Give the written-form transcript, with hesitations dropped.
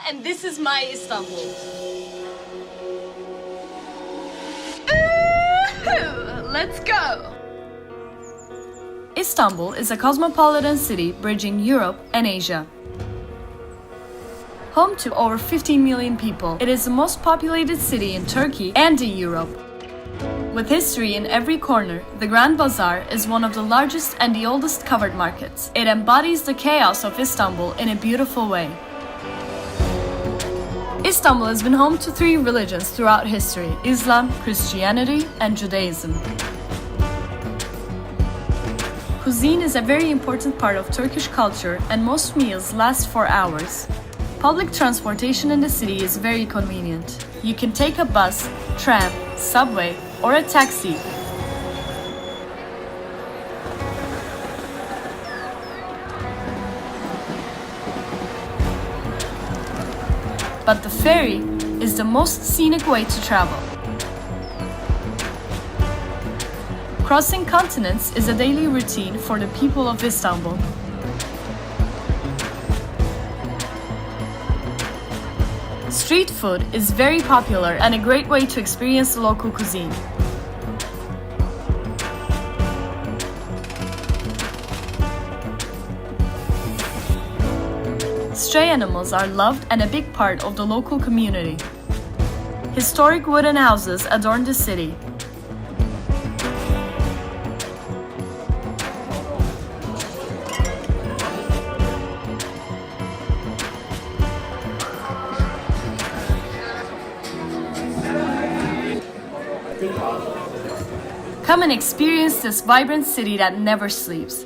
and this is my Istanbul. Let's go! Istanbul is a cosmopolitan city bridging Europe and Asia. Home to over 15 million people, it is the most populated city in Turkey and in Europe. With history in every corner, the Grand Bazaar is one of the largest and the oldest covered markets. It embodies the chaos of Istanbul in a beautiful way. Istanbul has been home to three religions throughout history: Islam, Christianity, and Judaism. Cuisine is a very important part of Turkish culture, and most meals last for hours. Public transportation in the city is very convenient. You can take a bus, tram, subway, or a taxi. But the ferry is the most scenic way to travel. Crossing continents is a daily routine for the people of Istanbul. Street food is very popular and a great way to experience the local cuisine. Stray animals are loved and a big part of the local community. Historic wooden houses adorn the city. Come and experience this vibrant city that never sleeps.